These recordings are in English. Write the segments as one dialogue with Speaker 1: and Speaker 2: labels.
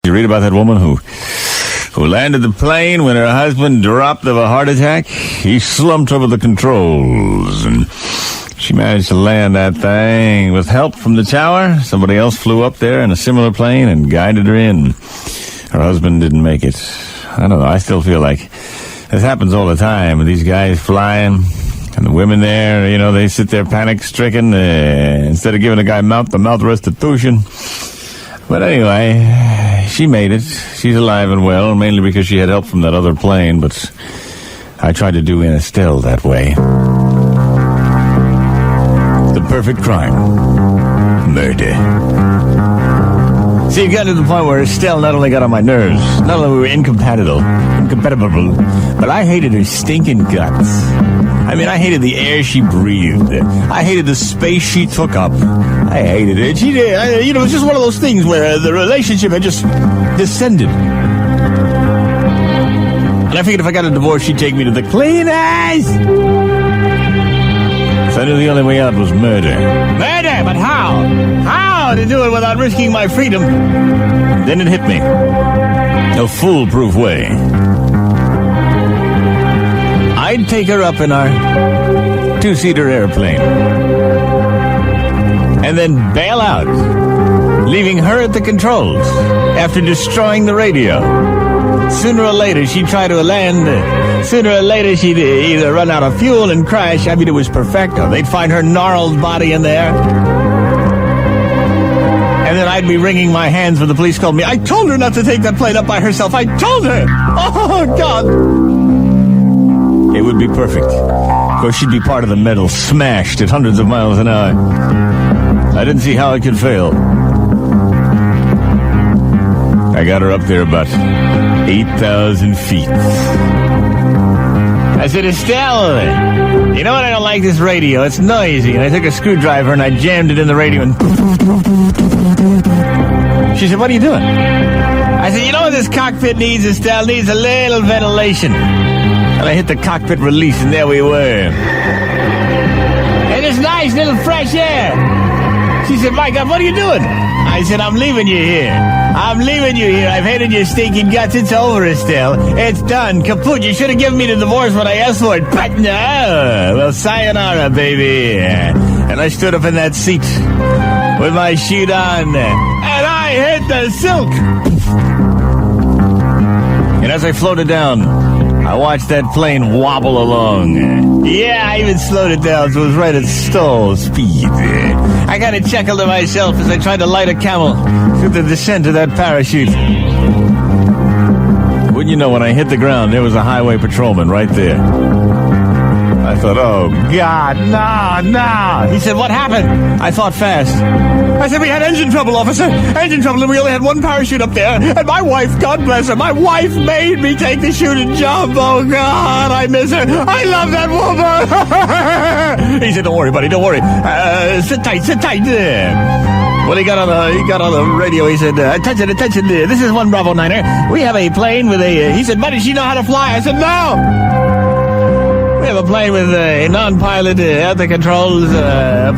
Speaker 1: You read about that woman who landed the plane when her husband dropped of a heart attack. He slumped over the controls, and she managed to land that thing with help from the tower. Somebody else flew up there in a similar plane and guided her in. Her husband didn't make it. I don't know, I still feel like this happens all the time. These guys flying, and the women there, they sit there panic-stricken instead of giving a guy mouth-to-mouth restitution. But anyway, she made it. She's alive and well, mainly because she had help from that other plane, but I tried to do Estelle that way. The perfect crime. Murder. See, it got to the point where Estelle not only got on my nerves, not only were we incompatible, but I hated her stinking guts. I mean, I hated the air she breathed. I hated the space she took up. I hated it. She did. It was just one of those things where the relationship had just descended. And I figured if I got a divorce, she'd take me to the cleaners. So I knew the only way out was murder. Murder, but how? How to do it without risking my freedom? Then it hit me. A foolproof way. I'd take her up in our two-seater airplane and then bail out, leaving her at the controls after destroying the radio. Sooner or later, she'd try to land. Sooner or later, she'd either run out of fuel and crash. I mean, it was perfecto. They'd find her gnarled body in there. And then I'd be wringing my hands when the police called me. I told her not to take that plane up by herself. I told her. Oh, God. It would be perfect. Of course, she'd be part of the metal, smashed at hundreds of miles an hour. I didn't see how it could fail. I got her up there about 8,000 feet. I said, Estelle, you know what? I don't like this radio. It's noisy. And I took a screwdriver and I jammed it in the radio and... She said, what are you doing? I said, you know what this cockpit needs, Estelle? Needs a little ventilation. And I hit the cockpit release, and there we were. And it's nice little fresh air. She said, my God, what are you doing? I said, I'm leaving you here. I'm leaving you here. I've hated your stinking guts. It's over, Estelle. It's done. Kaput. You should have given me the divorce when I asked for it. But no. Well, sayonara, baby. And I stood up in that seat with my chute on, and I hit the silk. And as I floated down, I watched that plane wobble along. Yeah, I even slowed it down so it was right at stall speed. I kind of chuckled to myself as I tried to light a camel through the descent of that parachute. Wouldn't you know, when I hit the ground, there was a highway patrolman right there. I thought, oh, God, no. He said, what happened? I thought fast. I said, we had engine trouble, officer. Engine trouble, and we only had one parachute up there. And my wife, God bless her, my wife made me take the chute and jump. Oh, God, I miss her. I love that woman. He said, don't worry, buddy, don't worry. Sit tight. Well, he got on the radio. He said, attention, this is 1 Bravo 9er. We have a plane with a... He said, buddy, does she know how to fly? I said, no. We have a plane with a non-pilot at the controls.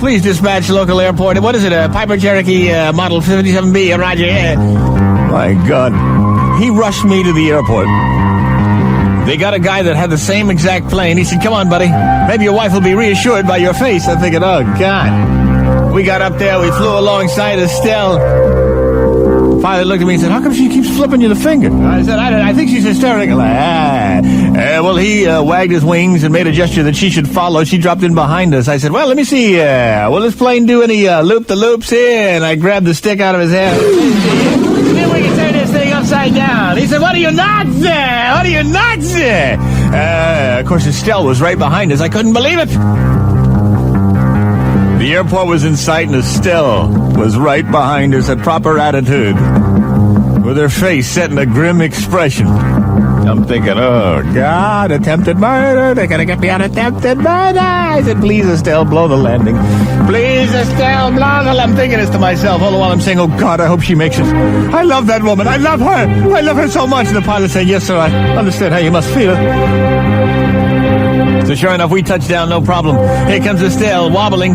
Speaker 1: Please dispatch local airport. What is it? A Piper Cherokee model 57B. Roger. My God. He rushed me to the airport. They got a guy that had the same exact plane. He said, come on, buddy. Maybe your wife will be reassured by your face. I'm thinking, oh, God. We got up there. We flew alongside Estelle. Pilot looked at me and said, how come she keeps flipping you the finger? I said, I think she's hysterical. Well, he wagged his wings and made a gesture that she should follow. She dropped in behind us. I said, well, let me see. Will this plane do any loop-the-loops here? And I grabbed the stick out of his hand. Then we can turn this thing upside down. He said, what are you nuts? What are you nuts? Of course, Estelle was right behind us. I couldn't believe it. The airport was in sight, and Estelle was right behind us, a proper attitude, with her face set in a grim expression. I'm thinking, oh, God, attempted murder. They're going to get me on attempted murder. I said, please, Estelle, blow the landing. Please, Estelle, blow the landing. I'm thinking this to myself all the while I'm saying, oh, God, I hope she makes it. I love that woman. I love her. I love her so much. And the pilot said, yes, sir, I understand how you must feel. So sure enough, we touched down, no problem. Here comes Estelle, wobbling.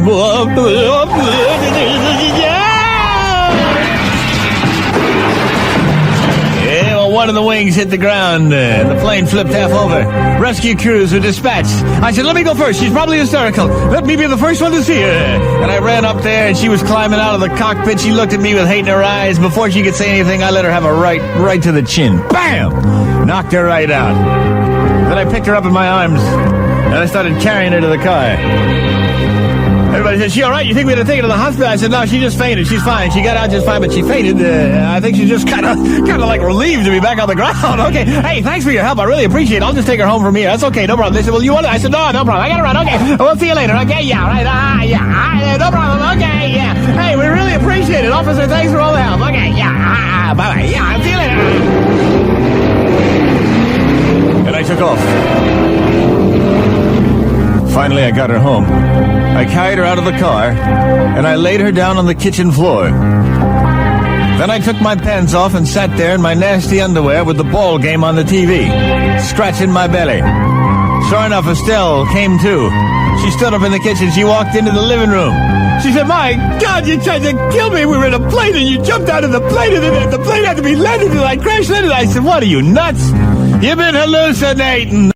Speaker 1: one of the wings hit the ground. The plane flipped half over. Rescue crews were dispatched. I said, let me go first. She's probably hysterical. Let me be the first one to see her. And I ran up there, and she was climbing out of the cockpit. She looked at me with hate in her eyes. Before she could say anything, I let her have a right to the chin. Bam! Knocked her right out. Then I picked her up in my arms, and I started carrying her to the car. Everybody said, she all right? You think we had to take her to the hospital? I said, no, she just fainted. She's fine. She got out just fine, but she fainted. I think she's just kind of like relieved to be back on the ground. Okay. Hey, thanks for your help. I really appreciate it. I'll just take her home from here. That's okay. No problem. They said, well, you want it? I said, no problem. I got to run. Okay. We'll see you later. Okay. Yeah. Right. Yeah. No problem. Okay. Yeah. Hey, we really appreciate it. Officer, thanks for all the help. Okay. Yeah. Bye-bye. Yeah. I'll see you later. And I took off. Finally, I got her home. I carried her out of the car, and I laid her down on the kitchen floor. Then I took my pants off and sat there in my nasty underwear with the ball game on the TV, scratching my belly. Sure enough, Estelle came to. She stood up in the kitchen. She walked into the living room. She said, my God, you tried to kill me. We were in a plane, and you jumped out of the plane, and the plane had to be landed, and I crash landed. I said, what are you, nuts? You've been hallucinating.